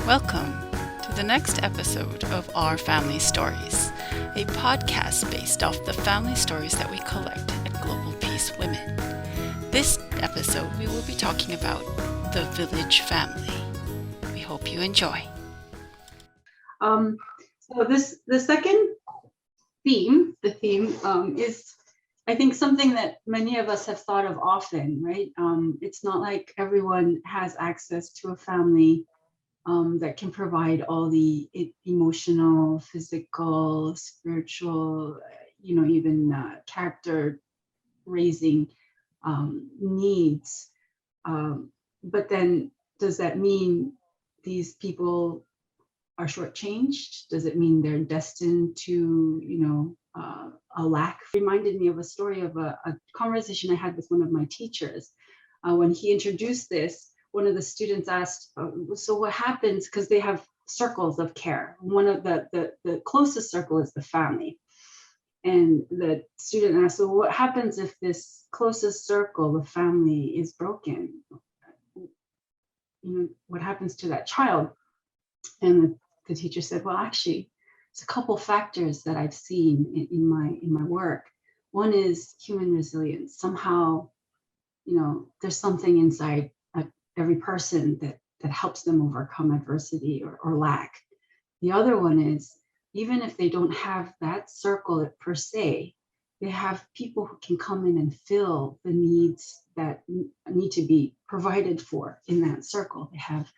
Welcome to the next episode of Our Family Stories, a podcast based off the family stories that we collect at Global Peace Women. This episode, we will be talking about the village family. We hope you enjoy. The second theme, is, I think, something that many of us have thought of often, right? It's not like everyone has access to a family that can provide all the emotional, physical, spiritual, even character raising needs. But then, does that mean these people are shortchanged? Does it mean they're destined to, a lack? It reminded me of a story of a conversation I had with one of my teachers. When he introduced this, one of the students asked, so what happens, because they have circles of care. One of the closest circle is the family. And the student asked, so what happens if this closest circle, the family, is broken? What happens to that child? And the teacher said, well, actually, it's a couple factors that I've seen in my work. One is human resilience. Somehow, there's something inside every person that helps them overcome adversity or lack. The other one is, even if they don't have that circle per se, they have people who can come in and fill the needs that need to be provided for in that circle. They have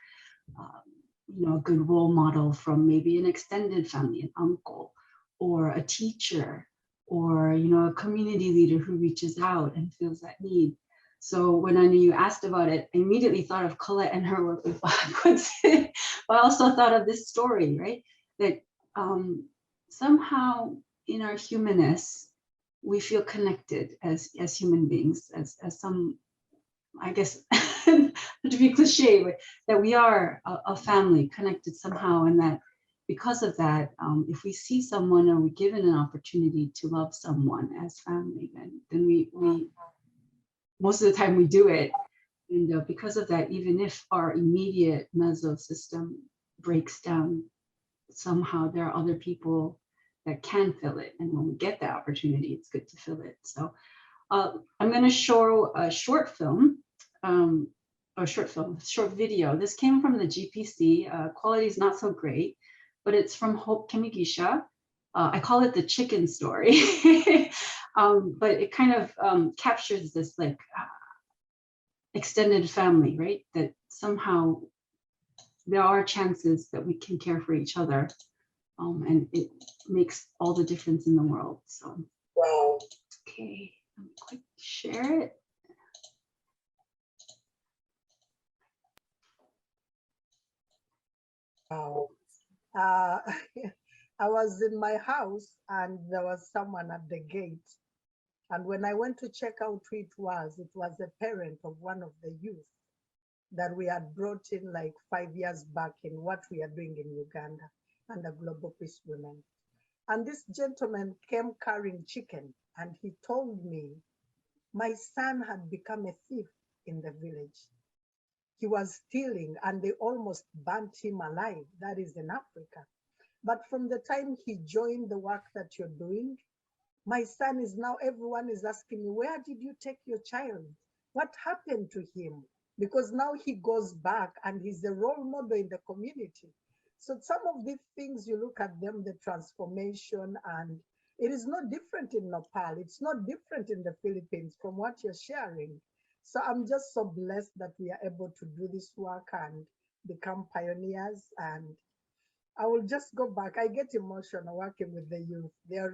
a good role model from maybe an extended family, an uncle, or a teacher, or a community leader who reaches out and feels that need. So when I knew you asked about it, I immediately thought of Colette and her work with Bob Woodson, but I also thought of this story, right? That somehow in our humanness, we feel connected as human beings, as some, I guess, to be cliche, but that we are a family connected somehow, and that because of that, if we see someone or we're given an opportunity to love someone as family, then we most of the time we do it. And because of that, even if our immediate mesosystem breaks down, somehow there are other people that can fill it. And when we get that opportunity, it's good to fill it. So I'm going to show a short film, short video. This came from the GPC. Quality is not so great, but it's from Hope Kemigisha. I call it the chicken story, but it kind of captures this extended family, right? That somehow there are chances that we can care for each other, and it makes all the difference in the world. So, wow. Okay, let me quick share it. Wow. I was in my house and there was someone at the gate. And when I went to check out who it was a parent of one of the youth that we had brought in like 5 years back in what we are doing in Uganda under Global Peace Women. And this gentleman came carrying chicken and he told me, my son had become a thief in the village. He was stealing and they almost burnt him alive. That is in Africa. But from the time he joined the work that you're doing, my son is now, everyone is asking me, where did you take your child? What happened to him? Because now he goes back and he's a role model in the community. So some of these things, you look at them, the transformation, and it is not different in Nepal. It's not different in the Philippines from what you're sharing. So I'm just so blessed that we are able to do this work and become pioneers. And I will just go back. I get emotional working with the youth. They are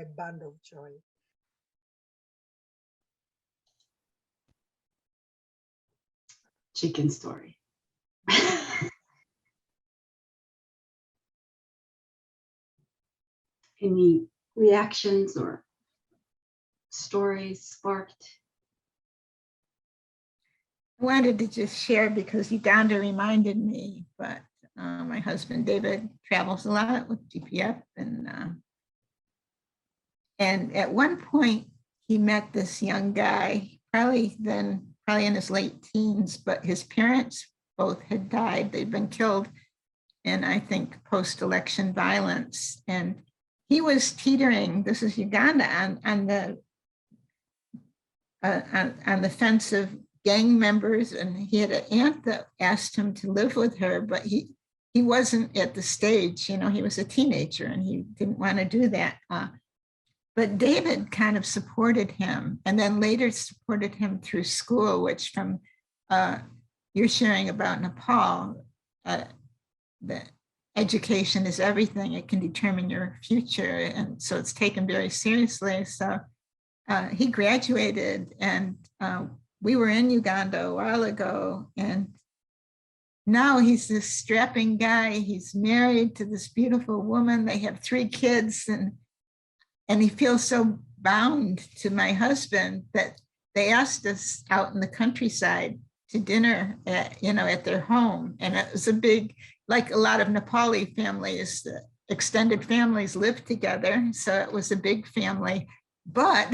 a band of joy. Chicken story. Any reactions or stories sparked? I wanted to just share because Uganda reminded me, but my husband David travels a lot with GPF, and at one point he met this young guy, probably in his late teens, but his parents both had died. They'd been killed in, I think, post-election violence. And he was teetering, this is Uganda, on the fence of gang members. And he had an aunt that asked him to live with her, but he wasn't at the stage, you know, he was a teenager and he didn't want to do that. But David kind of supported him, and then later supported him through school, which from you're sharing about Nepal, the education is everything. It can determine your future. And so it's taken very seriously. So he graduated, and we were in Uganda a while ago, and now he's this strapping guy. He's married to this beautiful woman. They have 3 kids, and he feels so bound to my husband that they asked us out in the countryside to dinner at their home. And it was a big, like a lot of Nepali families, the extended families live together. So it was a big family, but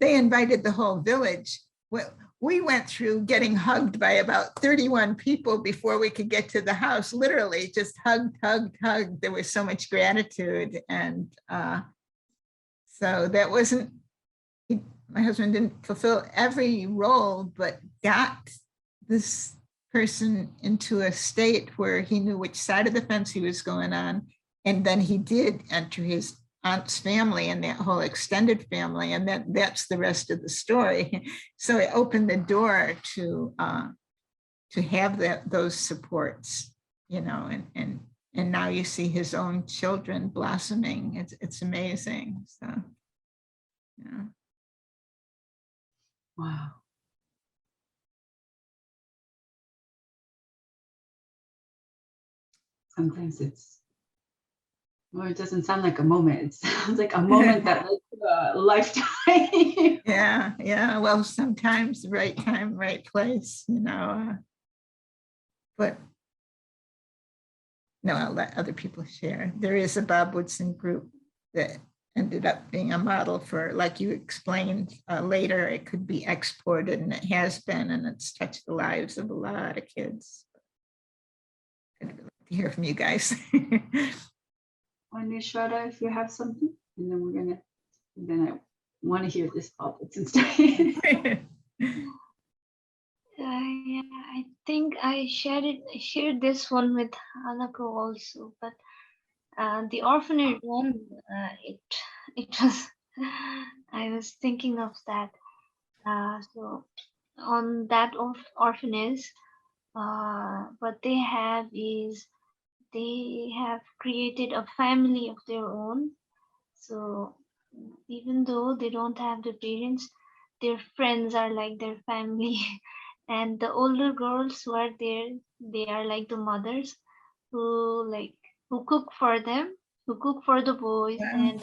they invited the whole village. Well, we went through getting hugged by about 31 people before we could get to the house, literally just hugged. There was so much gratitude. And so that wasn't, my husband didn't fulfill every role, but got this person into a state where he knew which side of the fence he was going on. And then he did enter his aunt's family and that whole extended family. And that's the rest of the story. So it opened the door to have those supports, you know, and now you see his own children blossoming. It's amazing. So, yeah. Wow. Sometimes it doesn't sound like a moment. It sounds like a moment that led to a lifetime. Yeah. Well, sometimes the right time, right place, you know. But no, I'll let other people share. There is a Bob Woodson Group that ended up being a model for, like you explained later, it could be exported, and it has been, and it's touched the lives of a lot of kids. I'd really like to hear from you guys. Shraddha, if you have something, and then I want to hear this Bob Woodson story. Yeah, I think I shared this one with Hanako also, but the orphanage one, it was, I was thinking of that. So on that orphanage, what they have is they have created a family of their own. So even though they don't have the parents, their friends are like their family. And the older girls who are there, they are like the mothers who cook for them, who cook for the boys. Yeah. And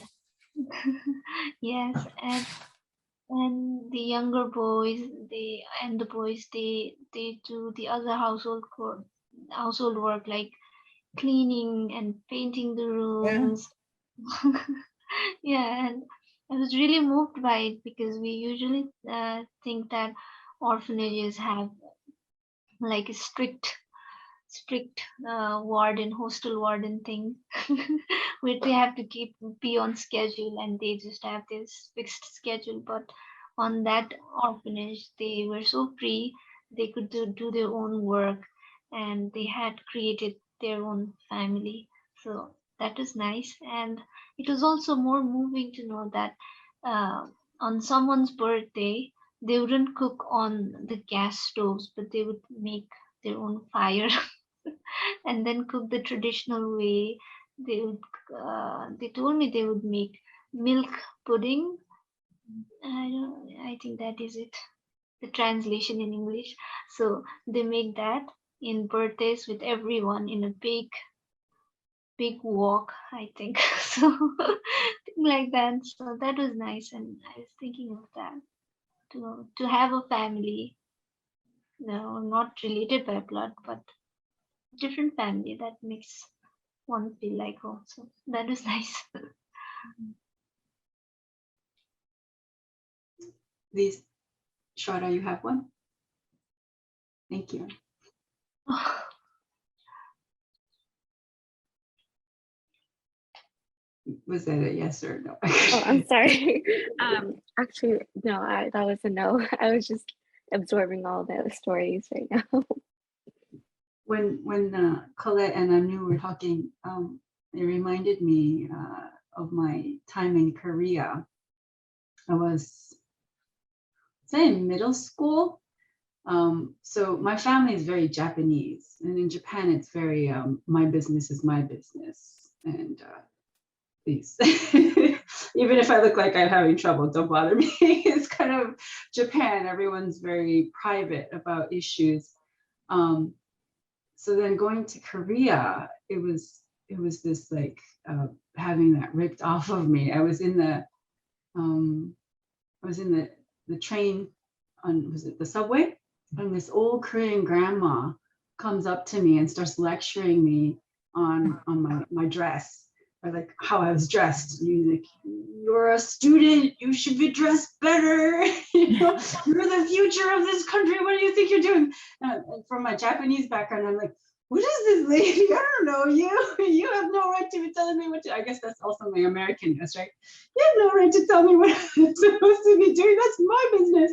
yes, and the younger boys, they do the other household work, like cleaning and painting the rooms. Yeah, and I was really moved by it, because we usually think that orphanages have like a strict hostel warden thing, where they have to be on schedule, and they just have this fixed schedule. But on that orphanage, they were so free, they could do their own work, and they had created their own family. So that was nice. And it was also more moving to know that on someone's birthday, they wouldn't cook on the gas stoves, but they would make their own fire and then cook the traditional way. They told me they would make milk pudding. I think that is it, the translation in English. So they make that in birthdays with everyone in a big wok, I think. So like that. So that was nice, and I was thinking of that, to have a family, no, not related by blood, but different family that makes one feel like home. So that is nice. Please, Shraddha, you have one? Thank you. Was that a yes or no? Oh, I'm sorry. Actually, no, that was a no. I was just absorbing all the stories right now. When Colette and Anu were talking, it reminded me of my time in Korea. I was in middle school. So my family is very Japanese, and in Japan it's very my business is my business, and please, even if I look like I'm having trouble, don't bother me. It's kind of Japan. Everyone's very private about issues. So then going to Korea, it was this like having that ripped off of me. I was in the train on, was it the subway? And this old Korean grandma comes up to me and starts lecturing me on my dress, or like how I was dressed. You're a student, you should be dressed better. You know, you're the future of this country. What do you think you're doing? And from my Japanese background, I'm like, what is this lady? I don't know you. You have no right to be telling me what to. I guess that's also my Americanness, right? You have no right to tell me what I'm supposed to be doing. That's my business.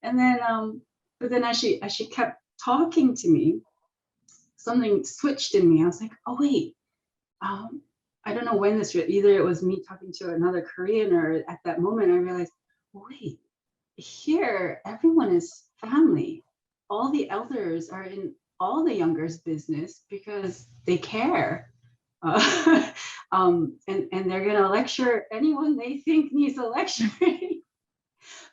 And then, but then as she kept talking to me, something switched in me. I was like, oh wait, I don't know when this, either it was me talking to another Korean, or at that moment I realized, wait, here everyone is family. All the elders are in all the younger's business because they care. And they're gonna lecture anyone they think needs a lecturing.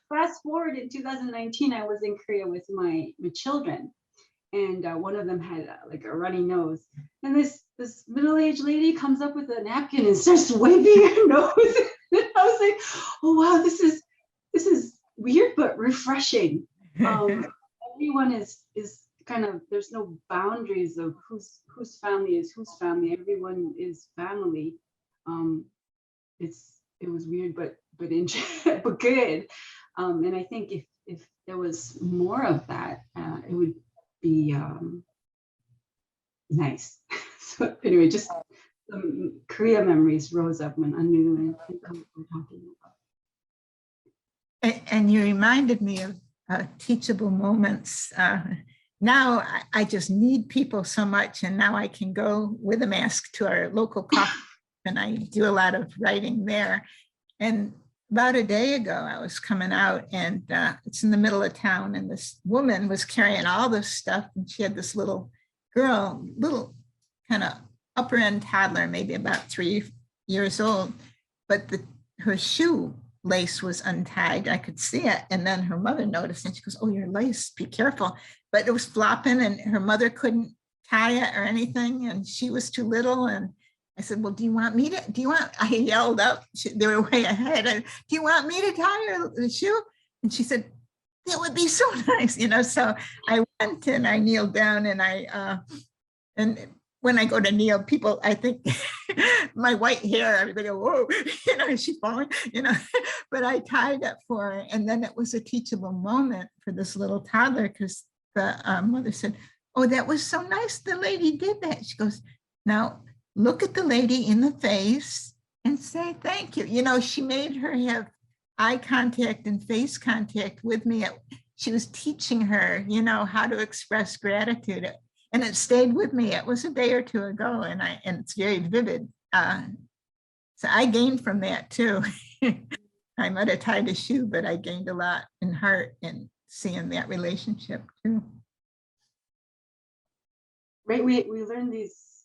Fast forward in 2019, I was in Korea with my children, and one of them had like a runny nose, and this middle-aged lady comes up with a napkin and starts wiping her nose. And I was like, oh wow, this is weird but refreshing. Everyone is kind of, there's no boundaries of whose family is whose family. Everyone is family. It was weird but but good. And I think if there was more of that, it would be nice. So anyway, just some Korea memories rose up when Anu and Colette were talking about. And you reminded me of Teachable Moments. Now I just need people so much, and now I can go with a mask to our local coffee, and I do a lot of writing there. And about a day ago, I was coming out, and it's in the middle of town, and this woman was carrying all this stuff, and she had this little girl, little kind of upper end toddler, maybe about 3 years old, but her shoe lace was untied. I could see it. And then her mother noticed, and she goes, oh, your lace, be careful. But it was flopping, and her mother couldn't tie it or anything, and she was too little. And I said, well, I yelled up, they were way ahead. Do you want me to tie her shoe? And she said, that would be so nice, So I went and I kneeled down, and and when I go to kneel, people, I think my white hair, everybody go, whoa, is she falling, but I tied it for her. And then it was a teachable moment for this little toddler, because the mother said, oh, that was so nice. The lady did that. She goes, now look at the lady in the face and say, thank you. She made her have eye contact and face contact with me. She was teaching her, how to express gratitude. And it stayed with me. It was a day or two ago, and it's very vivid. So I gained from that too. I might have tied a shoe, but I gained a lot in heart and seeing that relationship too. Right, we learn these,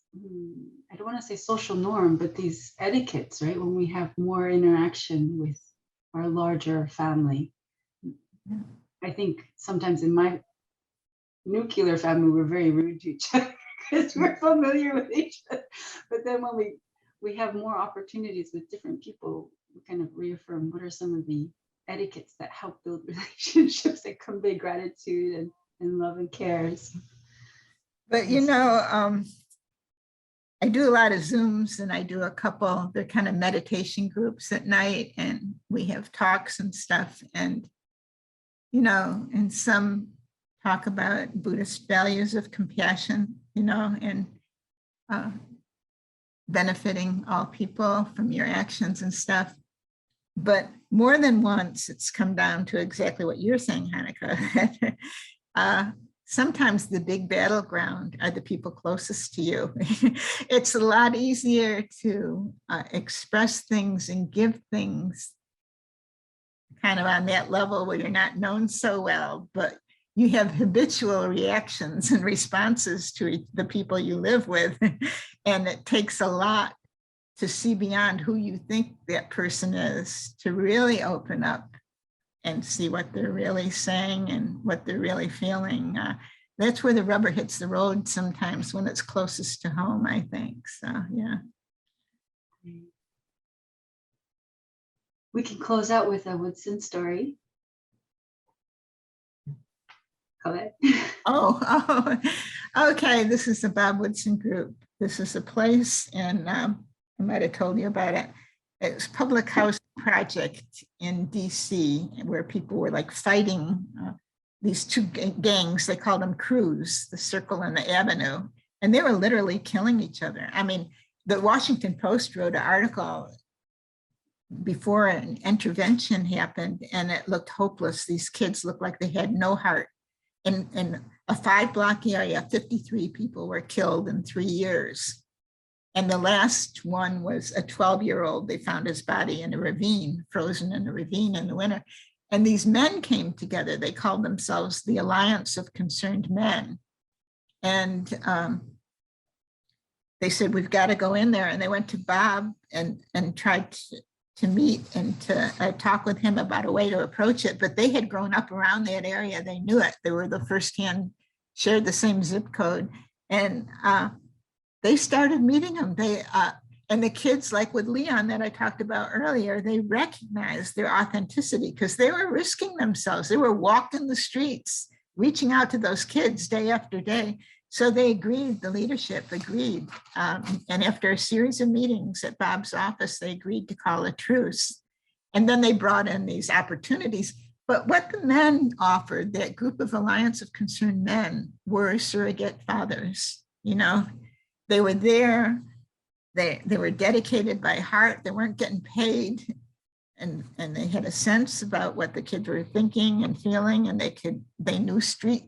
I don't want to say social norm, but these etiquettes, right? When we have more interaction with our larger family. I think sometimes in my nuclear family, we're very rude to each other because we're familiar with each other. But then when we have more opportunities with different people, we kind of reaffirm what are some of the etiquettes that help build relationships that convey gratitude and love and care. But I do a lot of Zooms, and I do a couple, they're kind of meditation groups at night, and we have talks and stuff. And, and some talk about Buddhist values of compassion, and benefiting all people from your actions and stuff. But more than once, it's come down to exactly what you're saying, Hanneke. Sometimes the big battleground are the people closest to you. It's a lot easier to express things and give things kind of on that level where you're not known so well, but you have habitual reactions and responses to the people you live with. And it takes a lot to see beyond who you think that person is, to really open up and see what they're really saying and what they're really feeling. That's where the rubber hits the road sometimes, when it's closest to home, I think. So, yeah. We can close out with a Woodson story. Go ahead. Oh, okay. This is the Bob Woodson Group. This is a place, and I might have told you about it. It's a public house project in DC where people were like fighting these two gangs. They called them crews, the Circle and the Avenue, and they were literally killing each other. I mean, the Washington Post wrote an article before an intervention happened, and it looked hopeless. These kids looked like they had no heart. In a 5-block area, 53 people were killed in 3 years. And the last one was a 12-year-old. They found his body in a ravine, frozen in a ravine in the winter. And these men came together. They called themselves the Alliance of Concerned Men. And they said, we've got to go in there. And they went to Bob and tried to meet and to talk with him about a way to approach it. But they had grown up around that area. They knew it. They were the firsthand, shared the same zip code. And they started meeting him. And the kids, like with Leon that I talked about earlier, they recognized their authenticity because they were risking themselves. They were walking the streets, reaching out to those kids day after day. So they agreed, the leadership agreed. And after a series of meetings at Bob's office, they agreed to call a truce. And then they brought in these opportunities. But what the men offered, that group of Alliance of Concerned Men, were surrogate fathers. They were there, they were dedicated by heart, they weren't getting paid. And they had a sense about what the kids were thinking and feeling, and they knew street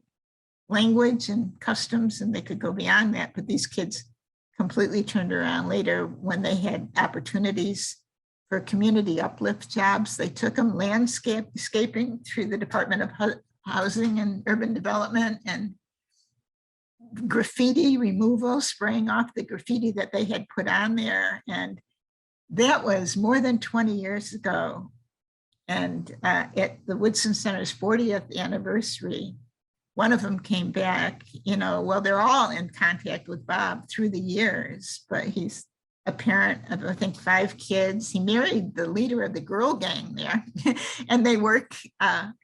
language and customs, and they could go beyond that. But these kids completely turned around later when they had opportunities for community uplift jobs. They took them landscaping through the Department of Housing and Urban Development, and graffiti removal, spraying off the graffiti that they had put on there. And that was more than 20 years ago. And at the Woodson Center's 40th anniversary, one of them came back, well, they're all in contact with Bob through the years, but he's a parent of, I think, 5 kids. He married the leader of the girl gang there, and they work,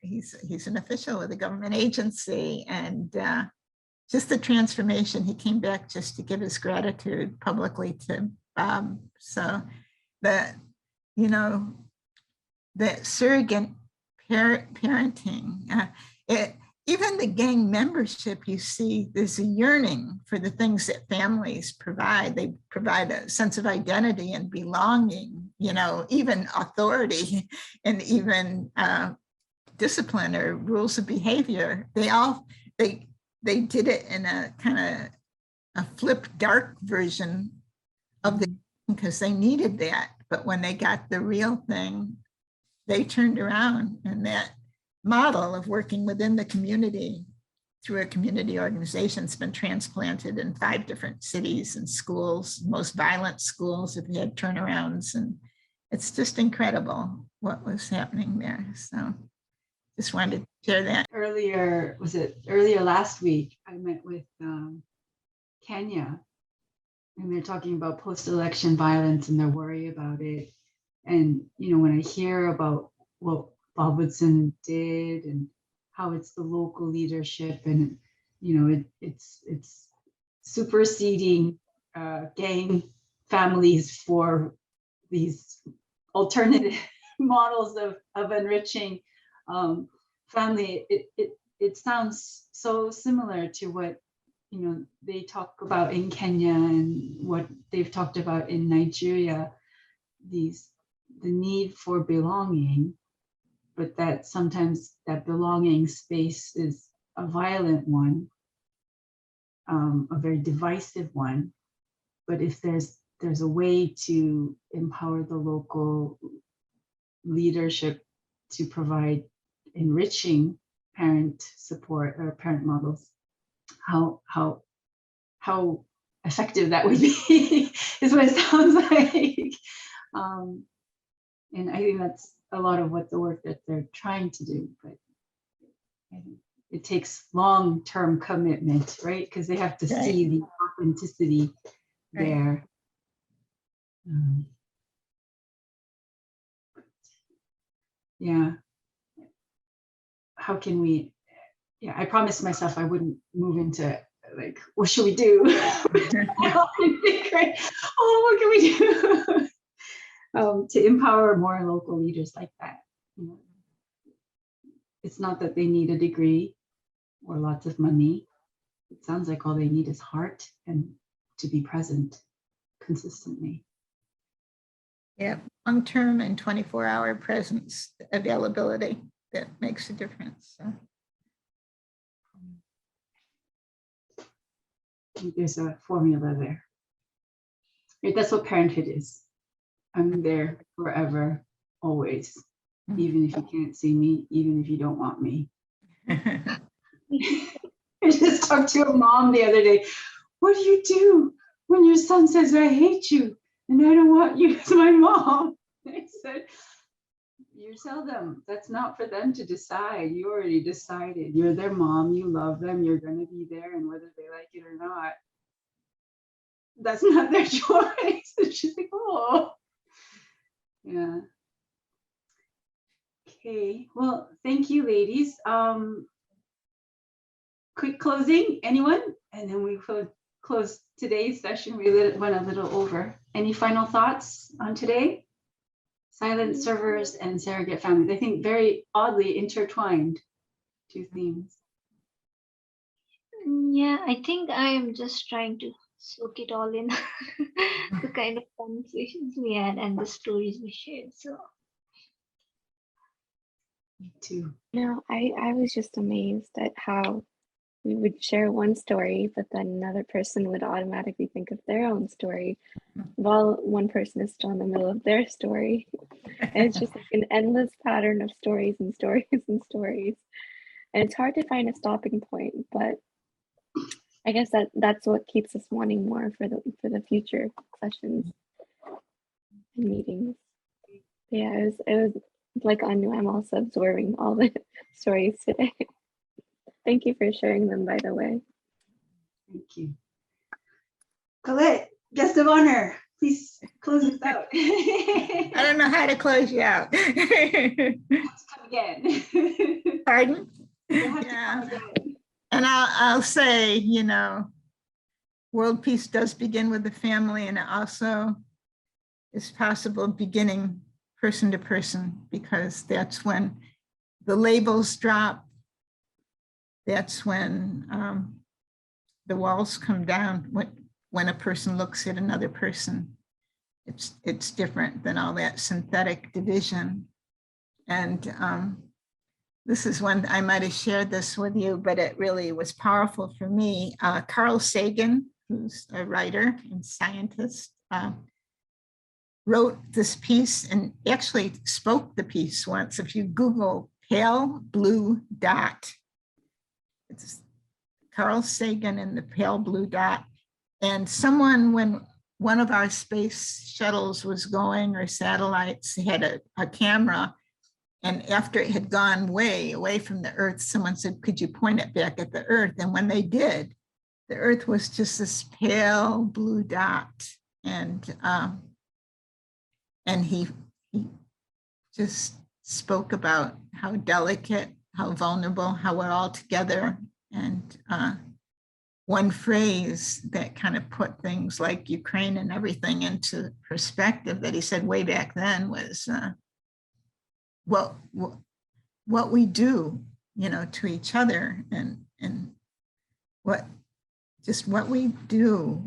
he's an official with a government agency, and just the transformation. He came back just to give his gratitude publicly to Bob. So that, the surrogate parenting, even the gang membership, you see, there's a yearning for the things that families provide. They provide a sense of identity and belonging, even authority, and even discipline or rules of behavior. They did it in a kind of a flip dark version of the, because they needed that. But when they got the real thing, they turned around, and that model of working within the community through a community organization has been transplanted in 5 different cities and schools. Most violent schools have had turnarounds, and it's just incredible what was happening there. So just wanted to share that. Earlier last week, I met with Kenya, and they're talking about post-election violence and their worry about it. And, when I hear about what Bob Woodson did and how it's the local leadership, and it's superseding gang families for these alternative models of enriching family. it sounds so similar to what, you know, they talk about in Kenya and what they've talked about in Nigeria, the need for belonging, but that sometimes that belonging space is a violent one, a very divisive one. But if there's a way to empower the local leadership to provide enriching parent support or parent models, how effective that would be is what it sounds like. And I think that's a lot of what the work that they're trying to do, but I think it takes long-term commitment, right? Because they have to see the authenticity there. Yeah. How can we, yeah, I promised myself I wouldn't move into like, what should we do? Oh, what can we do? To empower more local leaders like that. You know, it's not that they need a degree or lots of money. It sounds like all they need is heart and to be present consistently. Yeah, long-term and 24-hour presence availability, that makes a difference. So. I think there's a formula there. Right, that's what parenthood is. I'm there forever, always, even if you can't see me, even if you don't want me. I just talked to a mom the other day. What do you do when your son says, I hate you and I don't want you as my mom? I said, you tell them that's not for them to decide. You already decided. You're their mom. You love them. You're going to be there. And whether they like it or not, that's not their choice. And she's like, oh. Yeah. Okay. Well, thank you, ladies. Quick closing, anyone? And then we could close today's session. We went a little over. Any final thoughts on today? Silent servers and surrogate families. I think very oddly intertwined, two themes. Yeah, I think I am just trying to soak it all in, the kind of conversations we had and the stories we shared. So Me too. No, I was just amazed at how we would share one story, but then another person would automatically think of their own story while one person is still in the middle of their story. And it's just like an endless pattern of stories and stories and stories. And it's hard to find a stopping point, but I guess that's what keeps us wanting more for the future sessions and meetings. Yeah, it was like Anu, I'm also absorbing all the stories today. Thank you for sharing them, by the way. Thank you. Colette, guest of honor, please close us out. I don't know how to close you out. Come again. Pardon? Yeah. And I'll say, you know, world peace does begin with the family, and it also is possible beginning person to person, because that's when the labels drop. That's when the walls come down. When a person looks at another person, it's different than all that synthetic division. And this is one, I might have shared this with you, but it really was powerful for me. Carl Sagan, who's a writer and scientist, wrote this piece and actually spoke the piece once. If you Google pale blue dot, it's Carl Sagan and the pale blue dot. And someone, when one of our space shuttles was going, or satellites, had a camera, and after it had gone way away from the Earth, someone said, could you point it back at the Earth? And when they did, the Earth was just this pale blue dot. And he just spoke about how delicate, how vulnerable, how we're all together. And one phrase that kind of put things like Ukraine and everything into perspective that he said way back then was, what we do to each other, and what we do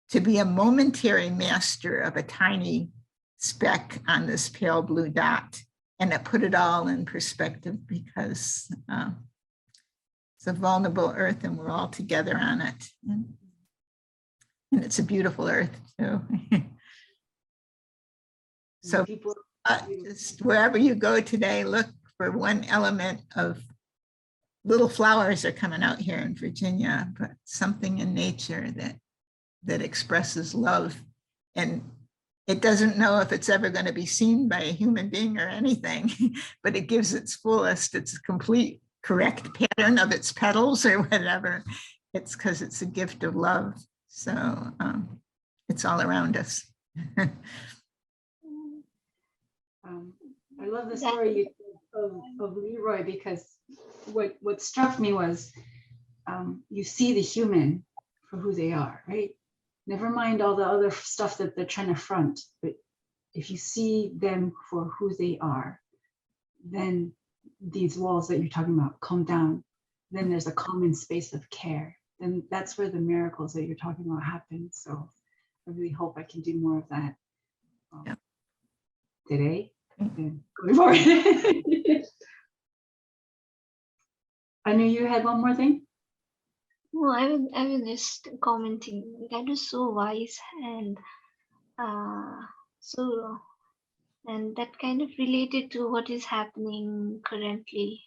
to be a momentary master of a tiny speck on this pale blue dot, and to put it all in perspective, because it's a vulnerable earth and we're all together on it. And it's a beautiful earth too. So just wherever you go today, look for one element of little flowers are coming out here in Virginia, but something in nature that expresses love. And it doesn't know if it's ever going to be seen by a human being or anything, but it gives its fullest, its complete correct pattern of its petals or whatever. It's because it's a gift of love. So it's all around us. I love the story of Leroy, because what struck me was you see the human for who they are, right? Never mind all the other stuff that they're trying to front, but if you see them for who they are, then these walls that you're talking about come down. Then there's a common space of care. Then that's where the miracles that you're talking about happen. So I really hope I can do more of that today and going forward. I knew you had one more thing. Well, I was just commenting. That is so wise, and and that kind of related to what is happening currently.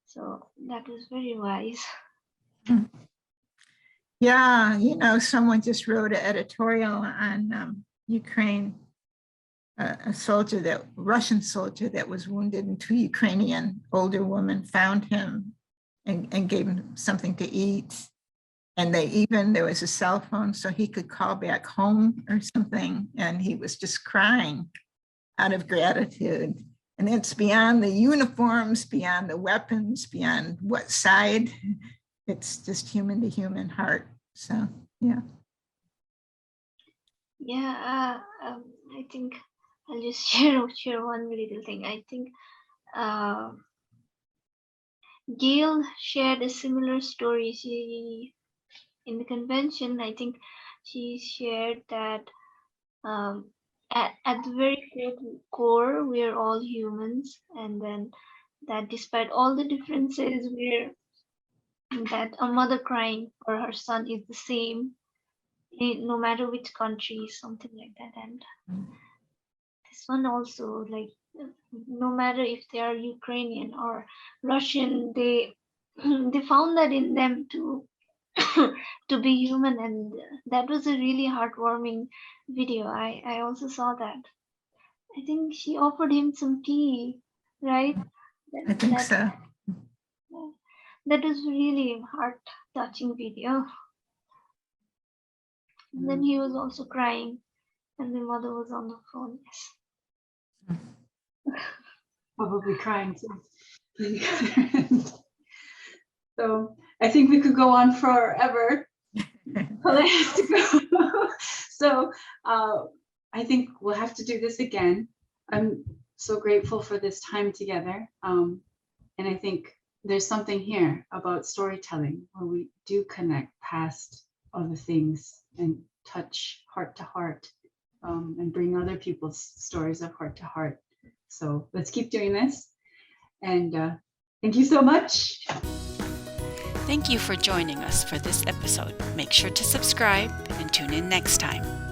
So that was very wise. Yeah, someone just wrote an editorial on Ukraine, a Russian soldier that was wounded, and 2 Ukrainian older women found him and gave him something to eat. And there was a cell phone so he could call back home or something. And he was just crying out of gratitude. And it's beyond the uniforms, beyond the weapons, beyond what side. It's just human to human heart. So, yeah. Yeah, I think I'll just share one little thing. I think Gail shared a similar story. She, in the convention, I think she shared that at the very core, we're all humans, and then that despite all the differences, that a mother crying for her son is the same, no matter which country, something like that. And this one also, like, no matter if they are Ukrainian or Russian, they found that in them to be human, and that was a really heartwarming video. I also saw that. I think she offered him some tea, right? I think so. That was really heart-touching video. And then he was also crying, and the mother was on the phone. Probably crying too. So I think we could go on forever. So I think we'll have to do this again. I'm so grateful for this time together. And I think there's something here about storytelling where we do connect past other things and touch heart to heart, and bring other people's stories of heart to heart. So let's keep doing this. And thank you so much. Thank you for joining us for this episode. Make sure to subscribe and tune in next time.